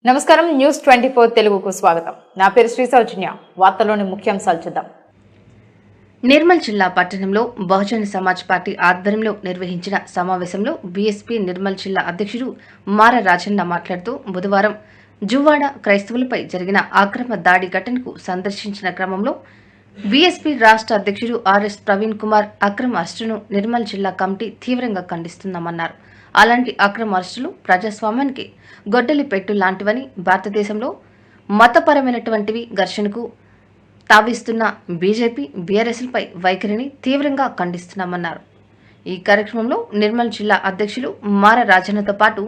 నమస్కారం న్యూస్ 24 తెలుగుకు స్వాగతం. నా పేరు శ్రీ సౌజన్య. వార్తల్లోని ముఖ్యాంశాలు చూద్దాం. నిర్మల్ జిల్లా పట్టణంలో బహుజన సమాజ్ పార్టీ ఆధ్వర్యంలో నిర్వహించిన సమావేశంలో బీఎస్పీ నిర్మల్ జిల్లా అధ్యక్షుడు మార రాజన్న మాట్లాడుతూ బుధవారం జువ్వాడ క్రైస్తవులపై జరిగిన అక్రమ దాడి ఘటనకు సందర్శించిన క్రమంలో బీఎస్పీ రాష్ట్ర అధ్యక్షుడు ఆర్ఎస్ ప్రవీణ్ కుమార్ అక్రమ అరెస్టును నిర్మల్ జిల్లా కమిటీ తీవ్రంగా ఖండిస్తున్నామన్నారు. అలాంటి అక్రమ అరెస్టులు ప్రజాస్వామ్యానికి గొడ్డలి పెట్టు లాంటివని, భారతదేశంలో మతపరమైనటువంటివి ఘర్షణకు తావిస్తున్న బీజేపీ బీఆర్ఎస్లపై వైఖరిని తీవ్రంగా ఖండిస్తున్నామన్నారు. ఈ కార్యక్రమంలో నిర్మల్ జిల్లా అధ్యక్షులు మార రాజన్నతో పాటు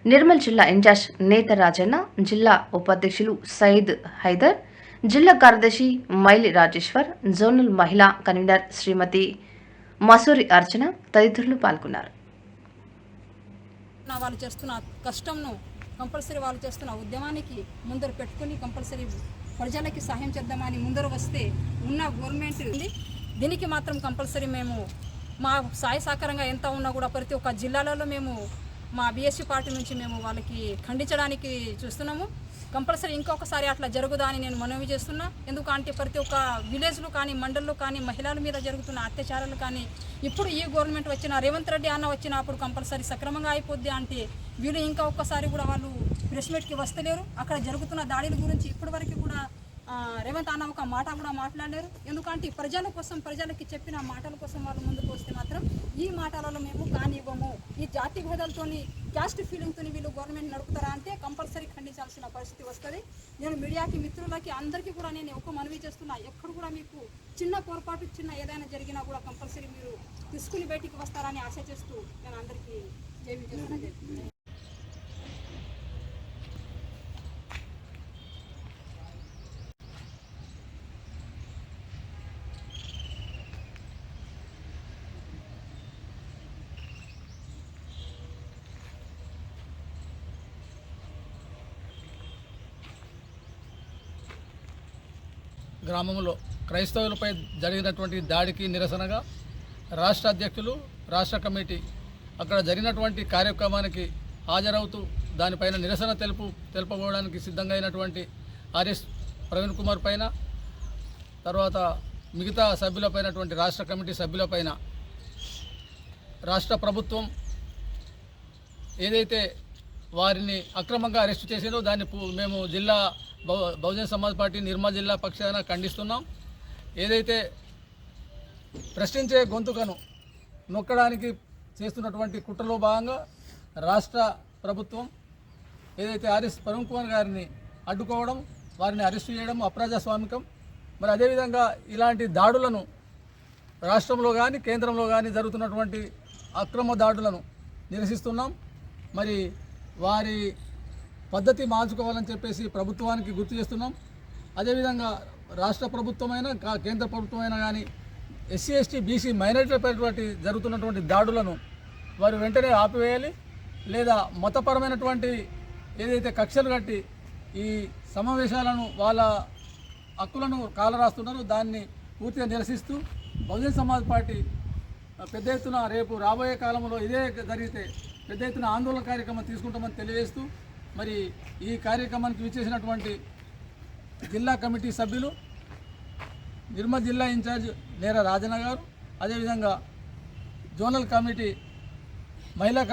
నిర్మల్ జిల్లా ఇన్ఛార్జ్ నేత రాజన్న, జిల్లా ఉపాధ్యక్షులు సయీద్ హైదర్, జిల్లా కార్యదర్శి మైలి రాజేశ్వర్, జోనల్ మహిళా కన్వీనర్ శ్రీమతి మసూరి అర్చన తదితరులు పాల్గొన్నారు. వాళ్ళు చేస్తున్న కష్టంను కంపల్సరీ వాళ్ళు చేస్తున్న ఉద్యమానికి ముందర పెట్టుకుని కంపల్సరీ ప్రజలకి సహాయం చేద్దామని ముందర వస్తే ఉన్న గవర్నమెంట్ దీనికి మాత్రం కంపల్సరీ మేము మా సాయ సహకారంగా ఎంత ఉన్నా కూడా ప్రతి ఒక్క జిల్లాలలో మేము మా బీఎస్పీ పార్టీ నుంచి మేము వాళ్ళకి ఖండించడానికి చూస్తున్నాము. కంపల్సరీ ఇంకొకసారి అట్లా జరుగుదా అని నేను మనవి చేస్తున్నా. ఎందుకంటే ప్రతి ఒక్క విలేజ్లో కానీ మండల్లో కానీ మహిళల మీద జరుగుతున్న అత్యాచారాలు కానీ ఇప్పుడు ఈ గవర్నమెంట్ వచ్చిన రేవంత్ రెడ్డి అన్న వచ్చినప్పుడు కంపల్సరీ సక్రమంగా అయిపోద్ది అంటే వీళ్ళు ఇంకా ఒక్కసారి కూడా వాళ్ళు ప్రెస్ మీట్కి వస్తలేరు. అక్కడ జరుగుతున్న దాడుల గురించి ఇప్పటి వరకు కూడా రేవంత్ అన్న ఒక మాట కూడా మాట్లాడలేరు. ఎందుకంటే ప్రజల కోసం ప్రజలకి చెప్పిన మాటల కోసం వాళ్ళు ముందుకు వస్తే మాత్రం ఈ మాటలలో మేము కానివ్వము. ఈ జాతి భేదాలతోని క్యాస్ట్ ఫీలింగ్తో వీళ్ళు గవర్నమెంట్ నడుపుతారా అంటే కంపల్సరీ ఖండించాల్సిన పరిస్థితి వస్తుంది. నేను మీడియాకి మిత్రులకి అందరికీ కూడా నేను ఒక మనవి చేస్తున్నా, ఎక్కడ కూడా మీకు చిన్న పొరపాటు చిన్న ఏదైనా జరిగినా కూడా కంపల్సరీ మీరు తీసుకుని బయటికి వస్తారని ఆశ చేస్తూ నేను అందరికీ జైలు చేస్తున్నాను. గ్రామంలో క్రైస్తవులపై జరిగినటువంటి దాడికి నిరసనగా రాష్ట్ర అధ్యక్షులు, రాష్ట్ర కమిటీ అక్కడ జరిగినటువంటి కార్యక్రమానికి హాజరవుతూ దానిపైన నిరసన తెలుపబోవడానికి సిద్ధంగా అయినటువంటి ఆర్ఎస్ ప్రవీణ్ కుమార్ పైన, తర్వాత మిగతా సభ్యులపైనటువంటి రాష్ట్ర కమిటీ సభ్యులపైన రాష్ట్ర ప్రభుత్వం ఏదైతే వారిని అక్రమంగా అరెస్టు చేసిందో దాన్ని మేము జిల్లా బహుజన సమాజ్ పార్టీ నిర్మల్ జిల్లా పక్షాన ఖండిస్తున్నాం. ఏదైతే ప్రశ్నించే గొంతుకను నొక్కడానికి చేస్తున్నటువంటి కుట్రలో భాగంగా రాష్ట్ర ప్రభుత్వం ఏదైతే ఆర్ఎస్ ప్రవీణ్ కుమార్ గారిని అడ్డుకోవడం, వారిని అరెస్టు చేయడం అప్రజాస్వామికం. మరి అదేవిధంగా ఇలాంటి దాడులను రాష్ట్రంలో కానీ కేంద్రంలో కానీ జరుగుతున్నటువంటి అక్రమ దాడులను నిరసిస్తున్నాం. మరి వారి పద్ధతి మార్చుకోవాలని చెప్పేసి ప్రభుత్వానికి గుర్తు చేస్తున్నాం. అదేవిధంగా రాష్ట్ర ప్రభుత్వమైనా కేంద్ర ప్రభుత్వమైనా కానీ ఎస్సీ ఎస్టీ బీసీ మైనారిటీలపై జరుగుతున్నటువంటి దాడులను వారు వెంటనే ఆపివేయాలి. లేదా మతపరమైనటువంటి ఏదైతే కక్షలు కట్టి ఈ సమావేశాలను వాళ్ళ హక్కులను కాలరాస్తున్నారో దాన్ని పూర్తిగా నిరసిస్తూ బహుజన సమాజ్ పార్టీ పెద్ద ఎత్తున రేపు రాబోయే కాలంలో ఇదే జరిగితే పెద్ద ఎత్తున ఆందోళన కార్యక్రమం తీసుకుంటామని తెలియజేస్తూ మరి ఈ కార్యక్రమానికి విచ్చేసినటువంటి జిల్లా కమిటీ సభ్యులు, నిర్మల్ జిల్లా ఇన్ఛార్జ్ నేర రాజన్న గారు, అదేవిధంగా జోనల్ కమిటీ మహిళా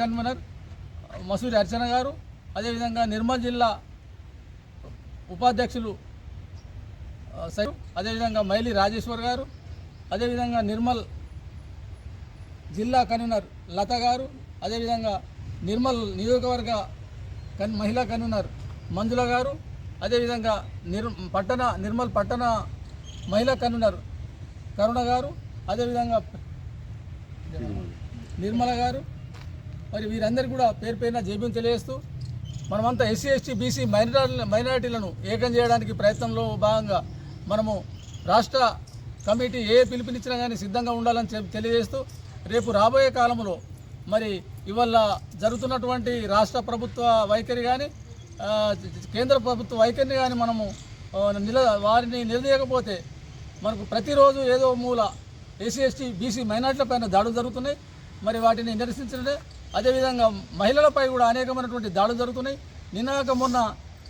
కన్వీనర్ మసూరి అర్చన గారు, అదేవిధంగా నిర్మల్ జిల్లా ఉపాధ్యక్షులు అదేవిధంగా మైలి రాజేశ్వర్ గారు, అదేవిధంగా నిర్మల్ జిల్లా కన్వీనర్ లత గారు, అదేవిధంగా నిర్మల్ నియోజకవర్గ మహిళా కన్వీనర్ మంజుల గారు, అదేవిధంగా నిర్మల్ పట్టణ మహిళా కన్వీనర్ కరుణ గారు, అదేవిధంగా నిర్మల గారు. మరి వీరందరికీ కూడా పేరు పేరున జైబీం తెలియజేస్తూ మనమంతా ఎస్సీ ఎస్టీ బీసీ మైనారిటీలను ఏకం చేయడానికి ప్రయత్నంలో భాగంగా మనము రాష్ట్ర కమిటీ ఏ పిలుపునిచ్చినా కానీ సిద్ధంగా ఉండాలని తెలియజేస్తూ రేపు రాబోయే కాలంలో మరి ఇవాళ జరుగుతున్నటువంటి రాష్ట్ర ప్రభుత్వ వైఖరి కానీ కేంద్ర ప్రభుత్వ వైఖరిని కానీ మనము వారిని నిలదీయకపోతే మనకు ప్రతిరోజు ఏదో మూల ఎస్సీ ఎస్టీ బీసీ మైనారిటీల పైన దాడులు జరుగుతున్నాయి. మరి వాటిని నిరసించడమే అదేవిధంగా మహిళలపై కూడా అనేకమైనటువంటి దాడులు జరుగుతున్నాయి. నిన్నగాక మొన్న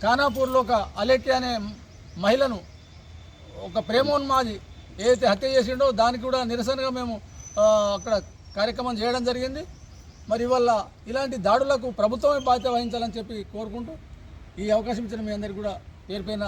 ఖానాపూర్లో ఒక అలేఖ్య అనే మహిళను ఒక ప్రేమోన్మాది ఏదైతే హత్య చేసిండో దానికి కూడా నిరసనగా మేము అక్కడ కార్యక్రమం చేయడం జరిగింది. మరి ఇవల్ల ఇలాంటి దాడులకు ప్రభుత్వమే బాధ్యత వహించాలని చెప్పి కోరుకుంటూ ఈ అవకాశం ఇచ్చిన మీ అందరికీ కూడా పేరు పైన